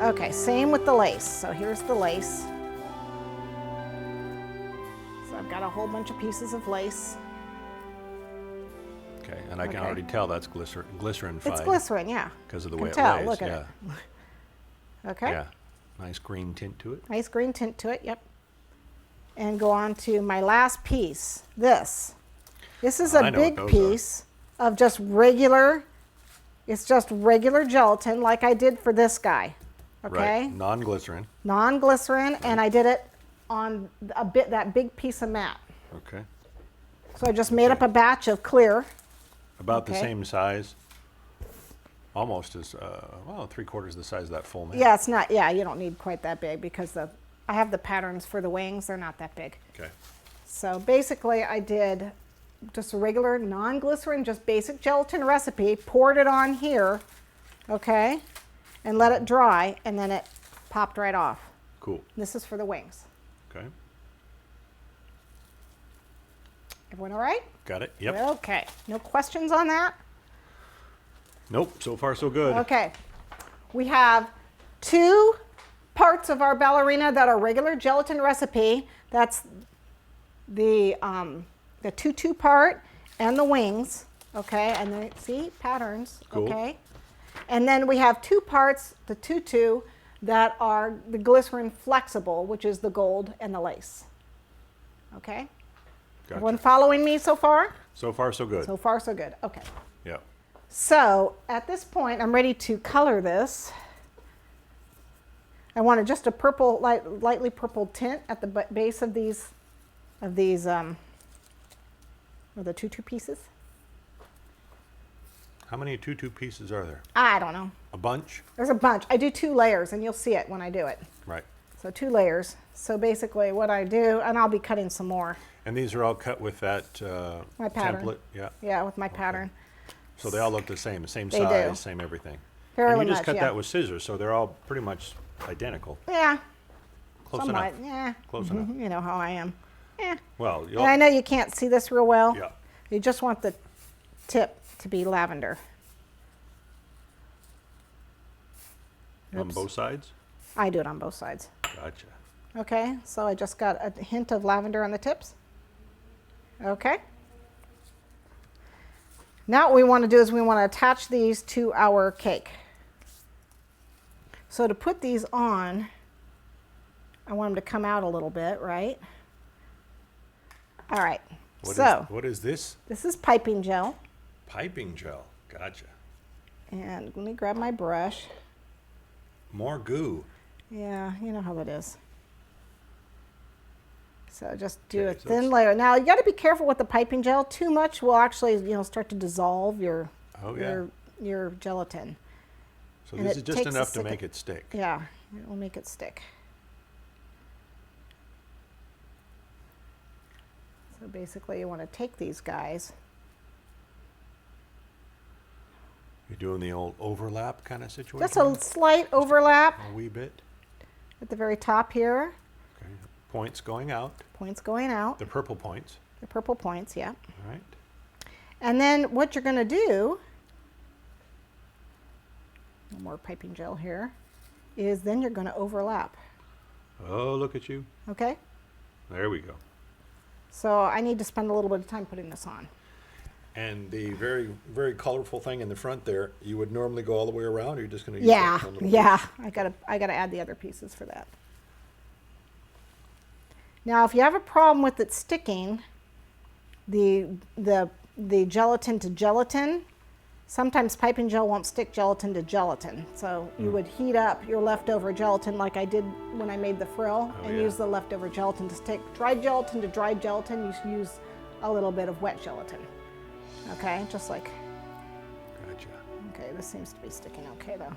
Okay, same with the lace. So here's the lace. So I've got a whole bunch of pieces of lace. Okay, and I can already tell that's glycerin fine. It's glycerin, yeah. Because of the way it tell. lays. Look at yeah. it. Okay. Yeah, nice green tint to it. Nice green tint to it, yep. And go on to my last piece, this. This is a big piece of just regular, it's just regular gelatin like I did for this guy, okay? Right, non-glycerin. Non-glycerin, and I did it on that big piece of matte. Okay. So I just made up a batch of clear. About the same size. Almost as, well, 3/4 the size of that full matte. Yeah, it's not, yeah, you don't need quite that big because I have the patterns for the wings, they're not that big. Okay. So basically I did just a regular non-glycerin, just basic gelatin recipe, poured it on here, okay, and let it dry, and then it popped right off. Cool. This is for the wings. Okay. Everyone all right? Got it, yep. Okay, no questions on that? Nope, so far so good. Okay, we have 2 parts of our ballerina that are regular gelatin recipe. That's the tutu part and the wings, okay, and then see patterns, cool. Okay, and then we have 2 parts, the tutu, that are the glycerin flexible, which is the gold and the lace, okay. Gotcha. Everyone following me so far? So far so good. So far so good. Okay. Yep. So at this point, I'm ready to color this. I wanted just a purple, lightly purple tint at the base of these, the tutu pieces. How many tutu pieces are there? I don't know. A bunch? There's a bunch. I do 2 layers, and you'll see it when I do it. Right. So 2 layers. So basically what I do, and I'll be cutting some more. And these are all cut with that My pattern. template? Yeah. Yeah, with my pattern. So they all look the same They size, do. same everything. Fairly and you just much, cut yeah. that with scissors, so they're all pretty much identical. Yeah. Close somewhat. enough. Yeah. Close enough. You know how I am. Yeah. Well, And I know you can't see this real well. Yeah. You just want the tip to be lavender. On both sides? I do it on both sides. Gotcha. Okay, so I just got a hint of lavender on the tips. Okay. Now what we want to do is we want to attach these to our cake. So to put these on, I want them to come out a little bit, right? All right. What is this? This is piping gel. Piping gel. Gotcha. And let me grab my brush. More goo. Yeah, you know how it is. So just do Okay, a so thin layer. Now you got to be careful with the piping gel. Too much will actually, start to dissolve your your gelatin. So And this it is just takes enough to make it stick. Yeah, it will make it stick. So basically, you want to take these guys. You're doing the old overlap kind of situation? Just a slight overlap A wee bit. at the very top here. Okay. Points going out. Points going out. The purple points. The purple points, yeah. All right. And then what you're going to do, more piping gel here, is then you're going to overlap. Oh, look at you. Okay? There we go. So I need to spend a little bit of time putting this on. And the very, very colorful thing in the front there, you would normally go all the way around, or you're just going to use Yeah, that one little yeah. I gotta add the other pieces for that. Now, if you have a problem with it sticking, the gelatin to gelatin, sometimes piping gel won't stick gelatin to gelatin. So you would heat up your leftover gelatin like I did when I made the frill, and use the leftover gelatin to stick. Dried gelatin to dried gelatin, you use a little bit of wet gelatin. Okay, just like. Gotcha. Okay, this seems to be sticking okay though.